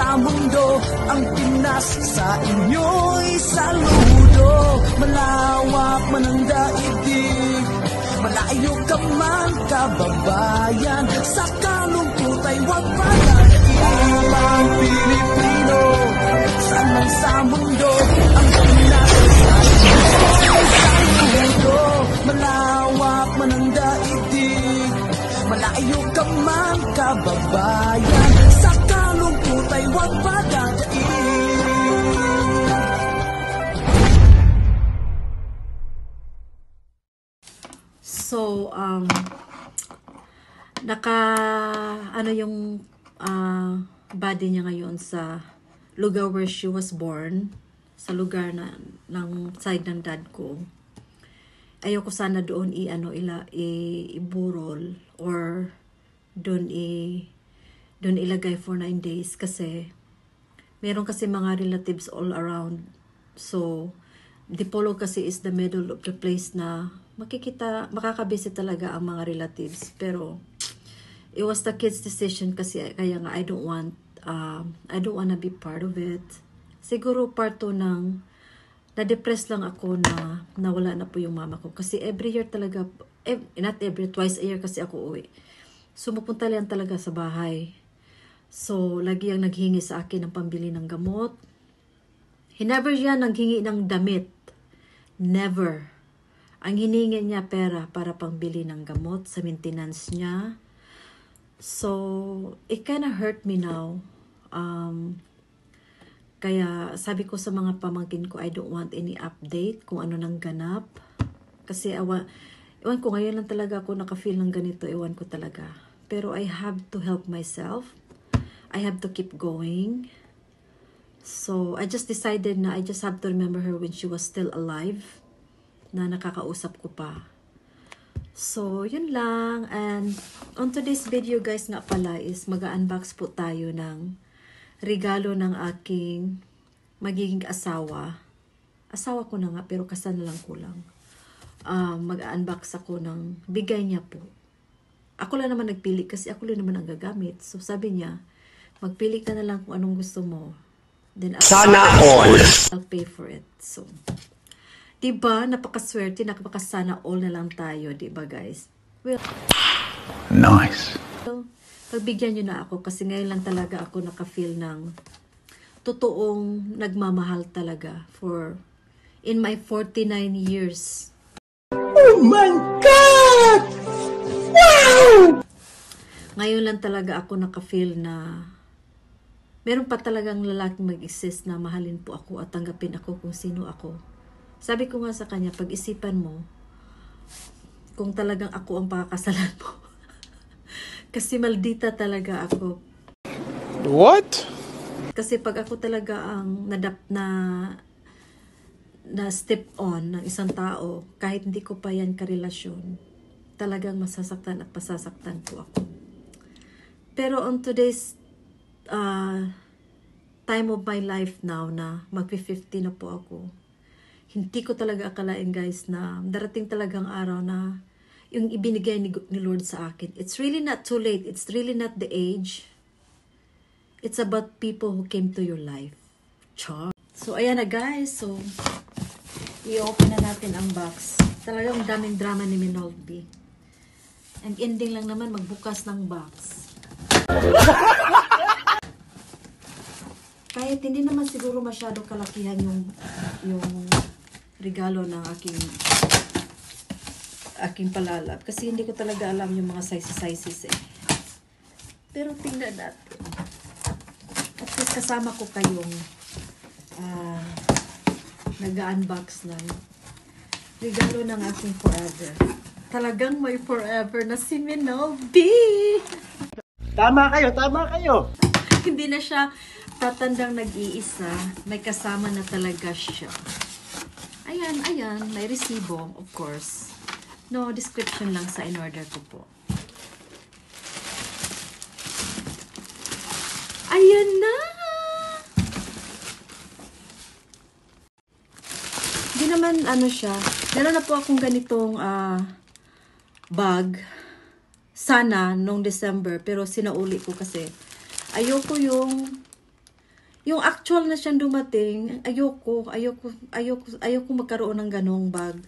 sa mundo, ang Pinas sa inyo'y saludo. Malawak man ang daigdig, malayo ka man kababayan, sa kalungkot ay huwag pagdating. Ang Pilipino, saan sa mundo, ang Pinas sa inyo'y saludo. Malawak man ang daigdig, malayo ka man kababayan, sa kalungkot ay huwag pagdating. So, ano yung body niya ngayon sa lugar where she was born, sa lugar ng side ng dad ko. Ayoko sana doon iburol or doon ilagay for 9 days kasi meron kasi mga relatives all around. So, Dipolo kasi is the middle of the place na makakabisit talaga ang mga relatives. Pero, it was the kids' decision kasi kaya nga I don't wanna be part of it. Siguro part 2 ng na-depress lang ako na nawala na po yung mama ko. Kasi every year talaga, twice a year kasi ako uwi. So, mapunta lang talaga sa bahay. So, lagi ang naghingi sa akin ng pambili ng gamot. Never yan naghingi ng damit. Never. Ang hiningi niya pera para pangbili ng gamot sa maintenance niya. So, it kinda hurt me now. Kaya sabi ko sa mga pamangkin ko, I don't want any update kung ano nang ganap. Kasi ewan ko, ngayon lang talaga ako nakafeel ng ganito, ewan ko talaga. Pero I have to help myself. I have to keep going. So, I just decided na I just have to remember her when she was still alive, na nakakausap ko pa. So, yun lang. And on today's video guys nga pala is mag-unbox po tayo ng regalo ng aking magiging asawa. Asawa ko na nga, pero kasal na lang kulang. Mag-unbox ako ng bigay niya po. Ako lang naman nagpili kasi ako lang naman ang gagamit. So, sabi niya, magpili ka na lang kung anong gusto mo. Then, sana all. I'll pay for it. So, diba, napakaswerte, napakasana all na lang tayo, diba guys? Well, nice. So, pagbigyan nyo na ako kasi ngayon lang talaga ako nakafeel ng totoong nagmamahal talaga in my 49 years. Oh my God! Wow! Ngayon lang talaga ako nakafeel na meron pa talagang lalaking mag-exist na mahalin po ako at tanggapin ako kung sino ako. Sabi ko nga sa kanya, pag-isipan mo kung talagang ako ang pakakasalan mo. Kasi maldita talaga ako. What? Kasi pag ako talaga ang na step on ng isang tao, kahit hindi ko pa yan karelasyon, talagang masasaktan at pasasaktan po ako. Pero on today's time of my life now na mag-50 na po ako, hindi ko talaga akalain guys na darating talagang araw na yung ibinigay ni Lord sa akin. It's really not too late. It's really not the age. It's about people who came to your life. Char. So ayan na guys. So i-open na natin ang box. Talagang daming drama ni Minolby. Ang ending lang naman magbukas ng box. Kahit hindi naman siguro masyado kalakihan yung regalo ng aking palalab. Kasi hindi ko talaga alam yung mga sizes eh. Pero tingnan natin. At least kasama ko kayong nag-unbox ng regalo ng aking forever. Talagang may forever na si Minolby! Tama kayo, tama kayo! Hindi na siya tatandang nag-iisa, may kasama na talaga siya. Ayan, may resibo, of course. No description lang sa in-order ko po. Ayan na! Hindi naman ano siya. Meron na po akong ganitong bag. Sana nung December, pero sinauli ko kasi ayoko yung yung actual na siyang dumating, ayoko magkaroon ng ganong bag.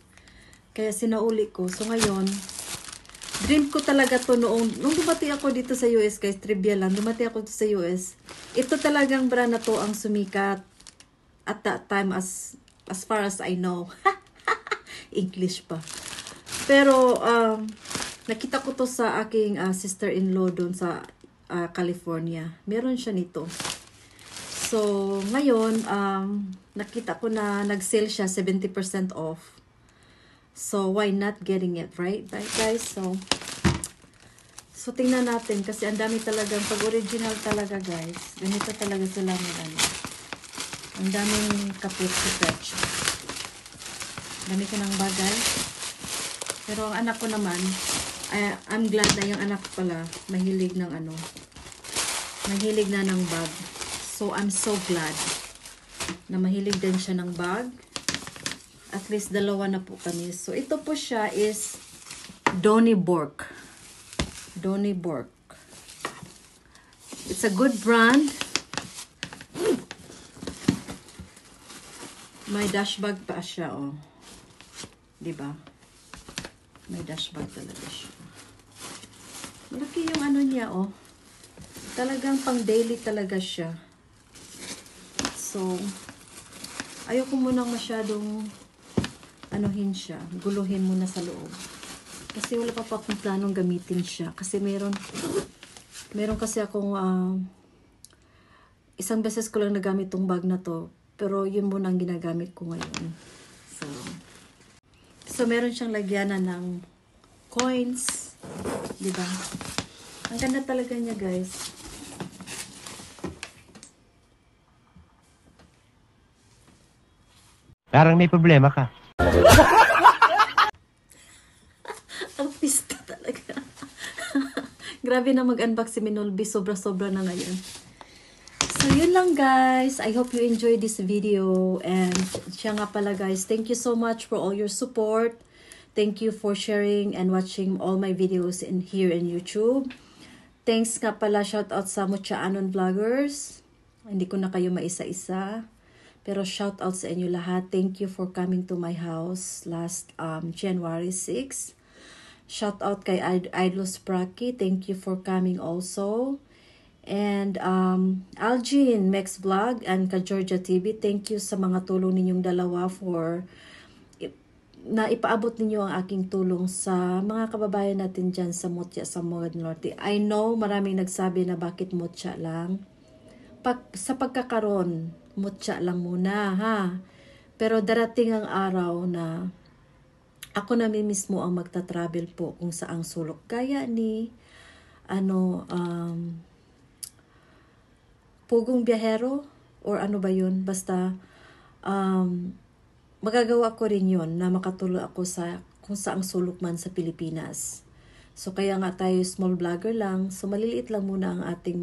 Kaya sinauli ko. So ngayon, dream ko talaga to nung dumating ako dito sa US, guys, trivia lang, dumating ako dito sa US. Ito talagang brand na to ang sumikat at that time as far as I know. English pa. Pero, nakita ko to sa aking sister-in-law doon sa California. Meron siya nito. So, ngayon, nakita ko na nag-sale siya 70% off. So, why not getting it, right? Right, guys? So tingnan natin kasi ang dami talagang, pag original talaga, guys, ganito talaga sila ano. Ang daming kapit-kapit. Dami ko ng bagay. Pero ang anak ko naman, I'm glad na yung anak ko pala, mahilig ng ano, mahilig na ng bag. So, I'm so glad na mahilig din siya ng bag. At least dalawa na po kami. So, ito po siya is Donny Bork. Donny Bork. It's a good brand. May dash bag pa siya, oh. Diba? May dash bag talaga siya. Malaki yung ano niya, oh. Talagang pang daily talaga siya. So, ayoko munang masyadong anuhin siya, guluhin muna sa loob. Kasi wala pa akong planong gamitin siya. Kasi meron kasi akong isang beses ko lang nagamit tong bag na to. Pero yun muna ang ginagamit ko ngayon. So meron siyang lagyanan ng coins. Diba? Ang ganda talaga niya, guys. Parang may problema ka. Ang pista talaga. Grabe na mag-unbox si Minolby. Sobra-sobra na ngayon. So, yun lang, guys. I hope you enjoyed this video. And siya nga pala, guys, thank you so much for all your support. Thank you for sharing and watching all my videos here in YouTube. Thanks nga pala, shout out sa Mucha Anon Vloggers. Hindi ko na kayo maisa-isa. Pero shout out sa inyo lahat. Thank you for coming to my house last January 6. Shout out kay Idol Spracky. Thank you for coming also. And Algin Mex Vlog and ka Georgia TV. Thank you sa mga tulong ninyong dalawa for na ipaabot ninyo ang aking tulong sa mga kababayan natin dyan sa Mutya, sa Moed Norte. I know maraming nagsabi na bakit Mutya lang. Sa pagkakaroon, Mutya lang muna, ha? Pero darating ang araw na ako na mismo ang magta-travel po kung saang sulok. Kaya ni, Pugong Biyahero, or ano ba yun? Basta, magagawa ko rin yun na makatulong ako sa kung saang sulok man sa Pilipinas. So, kaya nga tayo small vlogger lang. So, maliliit lang muna ang ating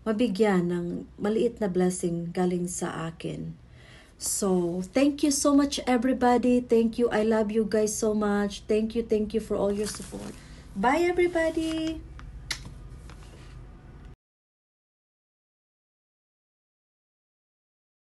mabigyan ng maliit na blessing galing sa akin. So, thank you so much, everybody. Thank you. I love you guys so much. Thank you for all your support. Bye, everybody.